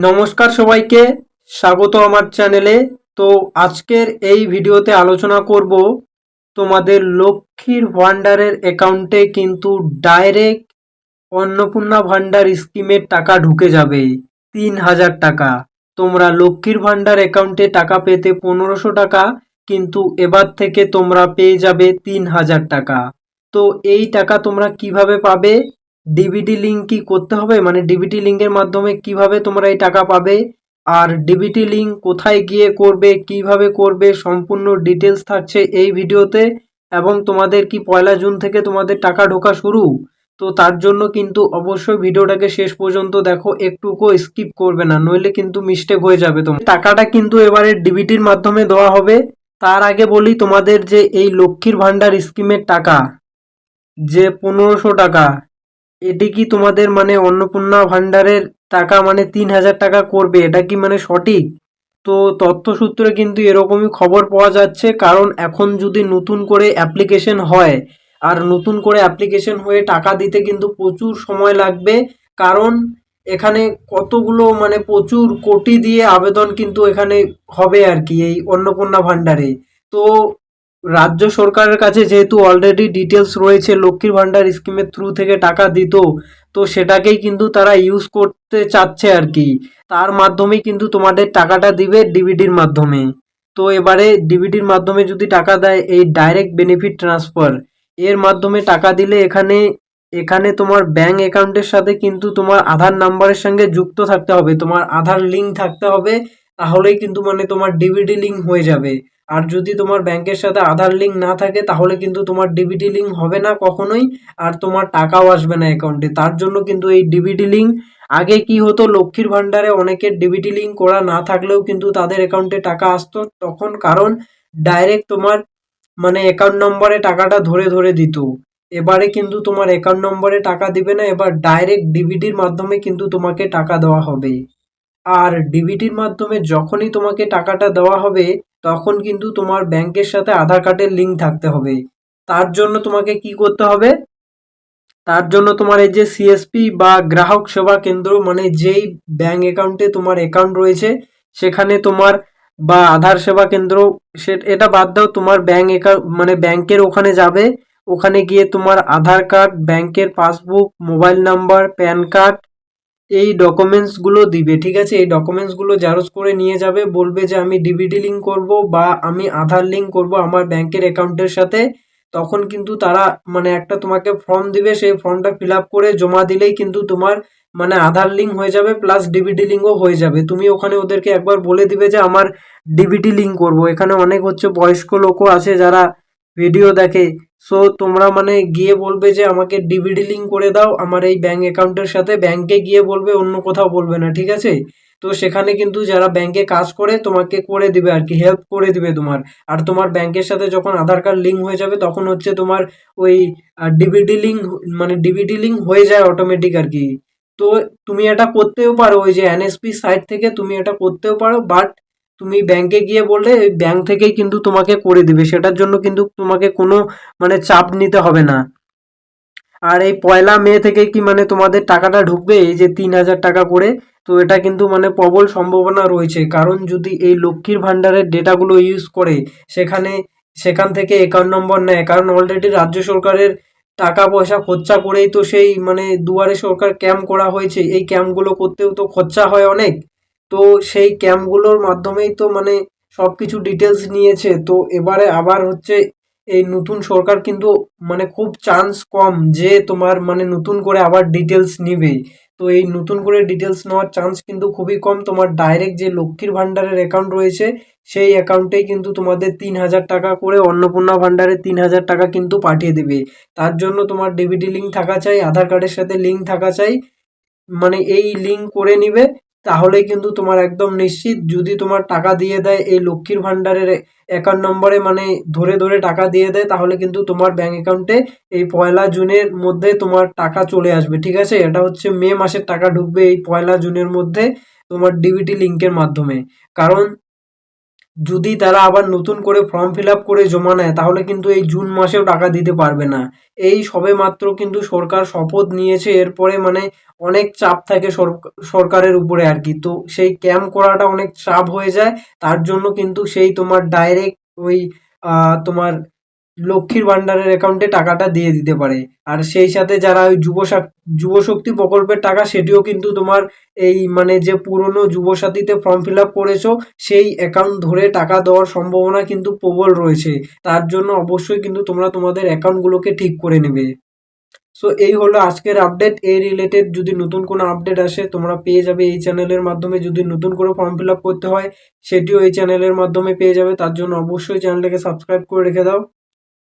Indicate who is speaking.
Speaker 1: নমস্কার সবাইকে, স্বাগত আমার চ্যানেলে। তো আজকের এই ভিডিওতে আলোচনা করব তোমাদের লক্ষ্মীর ভাণ্ডারের অ্যাকাউন্টে কিন্তু ডাইরেক্ট অন্নপূর্ণা ভাণ্ডার স্কিমের টাকা ঢুকে যাবে ৩,০০০ টাকা। তোমরা লক্ষ্মীর ভাণ্ডার অ্যাকাউন্টে টাকা পেতে ১৫০০ টাকা, কিন্তু এবার থেকে তোমরা পেয়ে যাবে ৩,০০০ টাকা। তো এই টাকা তোমরা কিভাবে পাবে? ডিবিটি লিঙ্ক কি করতে হবে, মানে ডিবিটি লিঙ্কের মাধ্যমে কিভাবে তোমরা এই টাকা পাবে, আর ডিবিটি লিঙ্ক কোথায় গিয়ে করবে, কিভাবে করবে, সম্পূর্ণ ডিটেলস থাকছে এই ভিডিওতে। এবং তোমাদের কি ১লা জুন থেকে তোমাদের টাকা ঢোকা শুরু? তো তার জন্য কিন্তু অবশ্যই ভিডিওটাকে শেষ পর্যন্ত দেখো, একটুকু স্কিপ করবে না, নইলে কিন্তু মিস্টেক হয়ে যাবে। তোমার টাকাটা কিন্তু এবারে ডিবিটির মাধ্যমে দেওয়া হবে। তার আগে বলি, তোমাদের যে এই লক্ষ্মীর ভাণ্ডার স্কিমের টাকা, যে ১৫০০ টাকা, এটি কি তোমাদের মানে অন্নপূর্ণা ভাণ্ডারের টাকা মানে ৩,০০০ টাকা করবে, এটা কি মানে সঠিক? তো তথ্যসূত্রে কিন্তু এরকমই খবর পাওয়া যাচ্ছে, কারণ এখন যদি নতুন করে অ্যাপ্লিকেশন হয়, আর নতুন করে অ্যাপ্লিকেশন হয়ে টাকা দিতে কিন্তু প্রচুর সময় লাগবে। কারণ এখানে কতগুলো মানে প্রচুর কোটি দিয়ে আবেদন কিন্তু এখানে হবে আর কি, এই অন্নপূর্ণা ভাণ্ডারে। তো রাজ্য সরকারের কাছে যেহেতু অলরেডি ডিটেলস রয়েছে লক্ষ্মীর ভাণ্ডার স্কিমের থ্রু থেকে টাকা দিত, তো সেটাকেই কিন্তু তারা ইউজ করতে চাচ্ছে আর কি। তার মাধ্যমেই কিন্তু তোমাদের টাকাটা দিবে ডিবিটির মাধ্যমে। তো এবারে ডিবিটির মাধ্যমে যদি টাকা দেয়, এই ডাইরেক্ট বেনিফিট ট্রান্সফার এর মাধ্যমে টাকা দিলে এখানে এখানে তোমার ব্যাংক অ্যাকাউন্টের সাথে কিন্তু তোমার আধার নাম্বারের সঙ্গে যুক্ত থাকতে হবে, তোমার আধার লিঙ্ক থাকতে হবে। তাহলেই কিন্তু মানে তোমার ডিবিটি লিঙ্ক হয়ে যাবে। আর যদি তোমার ব্যাংকের সাথে আধার লিঙ্ক না থাকে, তাহলে কিন্তু তোমার ডিবিটি লিঙ্ক হবে না কখনোই, আর তোমার টাকাও আসবে না অ্যাকাউন্টে। তার জন্য কিন্তু এই ডিবিটি লিঙ্ক, আগে কি হতো, লক্ষ্মীর ভাণ্ডারে অনেকের ডিবিটি লিঙ্ক করা না থাকলেও কিন্তু তাদের অ্যাকাউন্টে টাকা আসতো তখন, কারণ ডাইরেক্ট তোমার মানে অ্যাকাউন্ট নম্বরে টাকাটা ধরে ধরে দিত। এবারে কিন্তু তোমার অ্যাকাউন্ট নম্বরে টাকা দিবে না, এবার ডাইরেক্ট ডিবিটির মাধ্যমে কিন্তু তোমাকে টাকা দেওয়া হবে। আর ডিবিটির মাধ্যমে যখনই তোমাকে টাকাটা দেওয়া হবে, তখন কিন্তু তোমার ব্যাংকের সাথে আধার কার্ডের লিঙ্ক থাকতে হবে। তার জন্য তোমাকে কি করতে হবে? তার জন্য তোমার এই যে সিএসপি বা গ্রাহক সেবা কেন্দ্র, মানে যেই ব্যাংক অ্যাকাউন্টে তোমার অ্যাকাউন্ট রয়েছে সেখানে তোমার, বা আধার সেবা কেন্দ্র, সে এটা বাদ দাও, তোমার ব্যাংক অ্যাকাউন্ট মানে ব্যাংকের ওখানে যাবে। ওখানে গিয়ে তোমার আধার কার্ড, ব্যাংকের passbook, mobile number, pan card, এই ডকুমেন্টসগুলো দিবে, ঠিক আছে? এই ডকুমেন্টসগুলো জেরক্স করে নিয়ে যাবে, বলবে যে আমি ডিবিটি লিঙ্ক করব বা আমি আধার লিঙ্ক করব আমার ব্যাংকের অ্যাকাউন্টের সাথে। তখন কিন্তু তারা মানে একটা তোমাকে ফর্ম দিবে, সেই ফর্মটা ফিল আপ করে জমা দিলেই কিন্তু তোমার মানে আধার লিঙ্ক হয়ে যাবে, প্লাস ডিবিটি লিঙ্কও হয়ে যাবে। তুমি ওখানে ওদেরকে একবার বলে দিবে যে আমার ডিবিটি লিঙ্ক করব। এখানে অনেক হচ্ছে বয়স্ক লোকও আছে যারা ভিডিও দেখে। সো তোমরা মানে গিয়ে বলবে যে আমাকে ডিবিটি লিঙ্ক করে দাও আমার এই ব্যাংক অ্যাকাউন্টের সাথে, ব্যাংকে গিয়ে বলবে, অন্য কোথাও বলবে না, ঠিক আছে? তো সেখানে কিন্তু যারা ব্যাংকে কাজ করে তোমাকে করে দিবে আর কি, হেল্প করে দিবে তোমার। আর তোমার ব্যাংকের সাথে যখন আধার কার্ড লিঙ্ক হয়ে যাবে, তখন হচ্ছে তোমার ওই ডিবিটি লিঙ্ক, মানে ডিবিটি লিঙ্ক হয়ে যায় অটোমেটিক আর কি। তো তুমি এটা করতেও পারো, ওই যে এনএসপি সাইট থেকে তুমি এটা করতেও পারো, বাট তুমি ব্যাংকে গিয়ে বললে ওই ব্যাংক থেকেই কিন্তু তোমাকে করে দিবে, সেটার জন্য কিন্তু তোমাকে কোনো মানে চাপ নিতে হবে না। আর এই ১লা মে থেকে কি মানে তোমাদের টাকাটা ঢুকবে, এই যে ৩,০০০ টাকা করে। তো এটা কিন্তু মানে প্রবল সম্ভাবনা রয়েছে, কারণ যদি এই লক্ষ্মীর ভাণ্ডারের ডেটাগুলো ইউজ করে সেখান থেকে অ্যাকাউন্ট নম্বর নেয়, কারণ অলরেডি রাজ্য সরকারের টাকা পয়সা খরচা করেই তো সেই মানে দুয়ারে সরকার ক্যাম্প করা হয়েছে। এই ক্যাম্পগুলো করতেও তো খরচা হয় অনেক। তো সেই ক্যাম্পগুলোর মাধ্যমেই তো মানে সব কিছু ডিটেলস নিয়েছে। তো এবারে আবার হচ্ছে এই নতুন সরকার কিন্তু মানে খুব চান্স কম যে তোমার মানে নতুন করে আবার ডিটেলস নিবে। তো এই নতুন করে ডিটেলস নেওয়ার চান্স কিন্তু খুবই কম। তোমার ডাইরেক্ট যে লক্ষ্মীর ভাণ্ডারের অ্যাকাউন্ট রয়েছে, সেই অ্যাকাউন্টেই কিন্তু তোমাদের ৩,০০০ টাকা করে অন্নপূর্ণা ভাণ্ডারে ৩,০০০ টাকা কিন্তু পাঠিয়ে দেবে। তার জন্য তোমার ডিবিটি লিঙ্ক থাকা চাই, আধার কার্ডের সাথে লিঙ্ক থাকা চাই। মানে এই লিঙ্ক করে নিবে, তাহলেই কিন্তু তোমার একদম নিশ্চিত, যদি তোমার টাকা দিয়ে দেয় এই লক্ষ্মীর ভাণ্ডারের অ্যাকাউন্ট নম্বরে, মানে ধরে ধরে টাকা দিয়ে দেয়, তাহলে কিন্তু তোমার ব্যাংক অ্যাকাউন্টে এই ১লা জুনের মধ্যে তোমার টাকা চলে আসবে, ঠিক আছে? এটা হচ্ছে মে মাসের টাকা ঢুকবে এই ১লা জুনের মধ্যে তোমার ডিবিটি লিঙ্কের মাধ্যমে। কারণ যদি তারা আবার নতুন করে ফর্ম ফিল আপ করে জমা নেয় তাহলে কিন্তু এই জুন মাসেও টাকা দিতে পারবে না। এই সবে মাত্র কিন্তু সরকার শপথ নিয়েছে, এরপরে মানে অনেক চাপ থাকে সরকারের উপরে আর কি। তো সেই ক্যাম্প করাটা অনেক চাপ হয়ে যায়, তার জন্য কিন্তু সেই তোমার ডাইরেক্ট ওই তোমার লক্ষ্মীর ভান্ডারের অ্যাকাউন্টে টাকাটা দিয়ে দিতে পারে। আর সেই সাথে যারা ওই যুবশক্তি প্রকল্পের টাকা সেটিও কিন্তু তোমার এই মানে যে পুরনো যুবসাথীতে ফর্ম ফিল আপ করেছো সেই অ্যাকাউন্ট ধরে টাকা দেওয়ার সম্ভাবনা কিন্তু প্রবল রয়েছে। তার জন্য অবশ্যই কিন্তু তোমরা তোমাদের অ্যাকাউন্টগুলোকে ঠিক করে নেবে। সো এই হলো আজকের আপডেট। এই রিলেটেড যদি নতুন কোনো আপডেট আসে তোমরা পেয়ে যাবে এই চ্যানেলের মাধ্যমে। যদি নতুন করে ফর্ম ফিল আপ করতে হয় সেটিও এই চ্যানেলের মাধ্যমে পেয়ে যাবে। তার জন্য অবশ্যই চ্যানেলটাকে সাবস্ক্রাইব করে রেখে দাও।